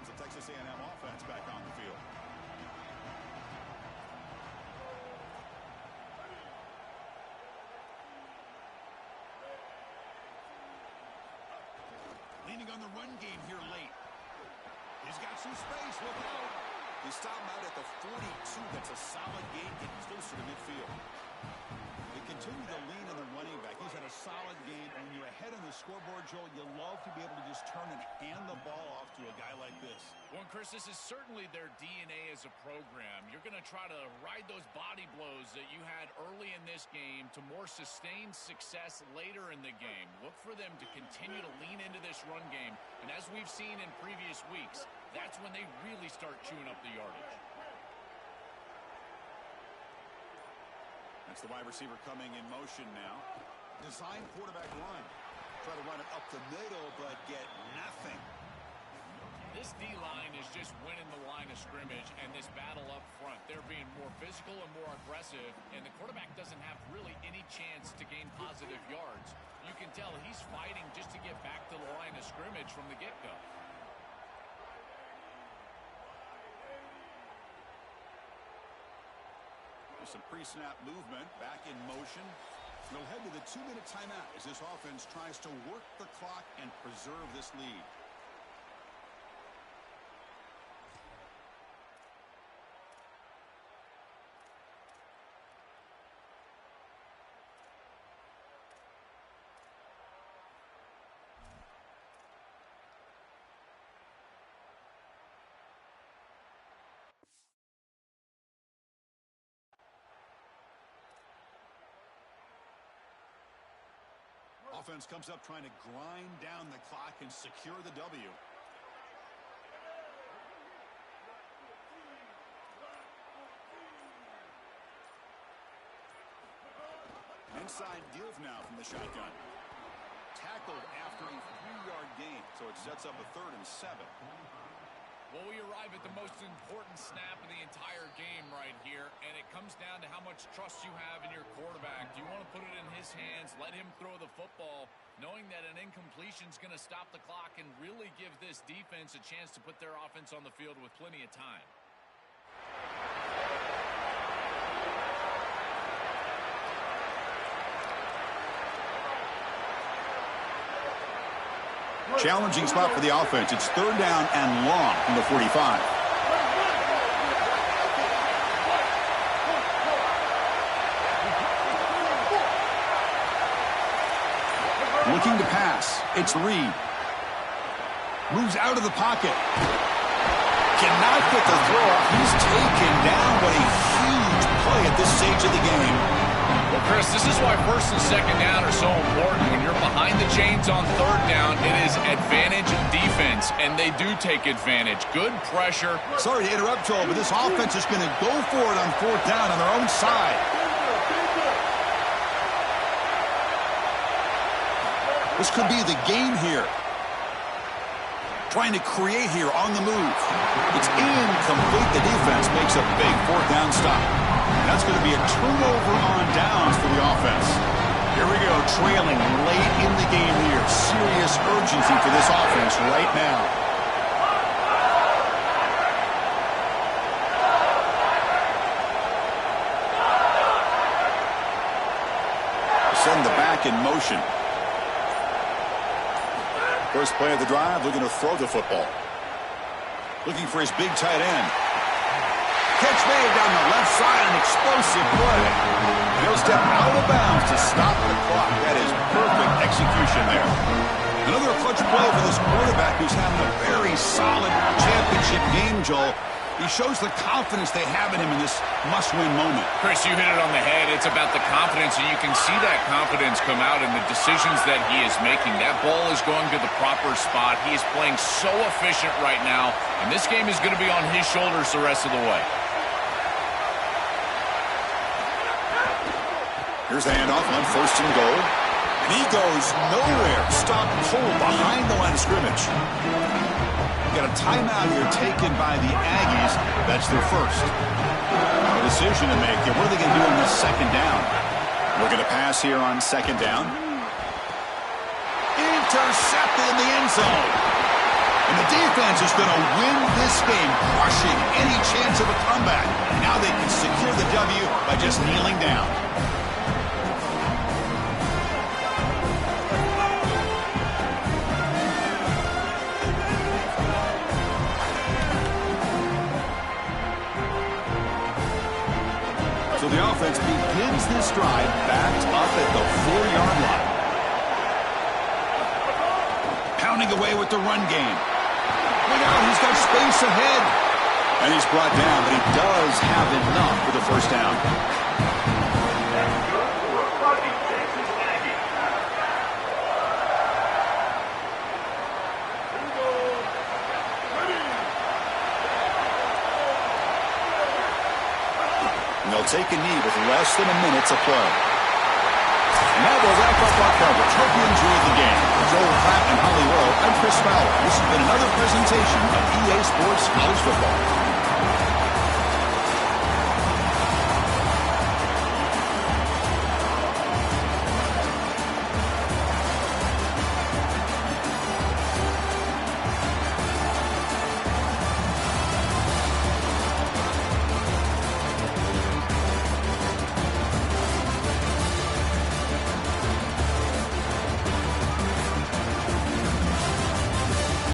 Speaker 1: The Texas A&M offense back on the field. Leaning on the run game here late. He's got some space. Look out. He stopped him out at the 42. That's a solid gain, getting closer to midfield. They continue to lean on the running back. He's had a solid game. And when you're ahead on the scoreboard, Joel, you love to be able to just turn and hand the ball off to a guy like this.
Speaker 2: Well, Chris, this is certainly their DNA as a program. You're going to try to ride those body blows that you had early in this game to more sustained success later in the game. Look for them to continue to lean into this run game. And as we've seen in previous weeks, that's when they really start chewing up the yardage.
Speaker 1: That's the wide receiver coming in motion now. Design quarterback run. Try to run it up the middle, but get nothing.
Speaker 2: This D-line is just winning the line of scrimmage and this battle up front. They're being more physical and more aggressive, and the quarterback doesn't have really any chance to gain positive yards. You can tell he's fighting just to get back to the line of scrimmage from the get-go.
Speaker 1: Some pre-snap movement, back in motion. We'll head to the 2-minute timeout as this offense tries to work the clock and preserve this lead. Offense comes up trying to grind down the clock and secure the W. Inside give now from the shotgun. Tackled after a 3-yard gain, so it sets up a 3rd and 7.
Speaker 2: Well, we arrive at the most important snap of the entire game right here, and it comes down to how much trust you have in your quarterback. Do you want to put it in his hands, let him throw the football, knowing that an incompletion is going to stop the clock and really give this defense a chance to put their offense on the field with plenty of time?
Speaker 1: Challenging spot for the offense. It's 3rd down and long from the 45. Looking to pass. It's Reed. Moves out of the pocket. Cannot get the throw off. He's taken down, but a huge play at this stage of the game.
Speaker 2: Well, Chris, this is why 1st and 2nd down are so important. When you're behind the chains on 3rd down, it is advantage defense, and they do take advantage. Good pressure.
Speaker 1: Sorry to interrupt, Joel, but this offense is going to go for it on 4th down on their own side. This could be the game here. Trying to create here on the move. It's incomplete. The defense makes a big 4th down stop. That's going to be a turnover on downs for the offense. Here we go, trailing late in the game here. Serious urgency for this offense right now. Send the back in motion. First play of the drive, looking to throw the football. Looking for his big tight end. Catch made down the left side, an explosive play. He'll step out of bounds to stop the clock. That is perfect execution there. Another clutch play for this quarterback who's having a very solid championship game, Joel. He shows the confidence they have in him in this must-win moment.
Speaker 2: Chris, you hit it on the head. It's about the confidence, and you can see that confidence come out in the decisions that he is making. That ball is going to the proper spot. He is playing so efficient right now, and this game is going to be on his shoulders the rest of the way.
Speaker 1: Here's the handoff on 1st and goal. And he goes nowhere. Stop pulled behind the line of scrimmage. Got a timeout here taken by the Aggies. That's their first. A decision to make. What are they going to do on this 2nd down? Looking to pass here on 2nd down. Intercepted in the end zone. And the defense is going to win this game, crushing any chance of a comeback. Now they can secure the W by just kneeling down. So the offense begins this drive backed up at the 4-yard line. Pounding away with the run game. Look out, he's got space ahead. And he's brought down, but he does have enough for the 1st down. They'll take a knee with less than a minute to play. And that will wrap up our coverage. Hope you enjoyed the game. For Joel Pratt and Holly Rowe, I'm Chris Fowler. This has been another presentation of EA Sports College Football.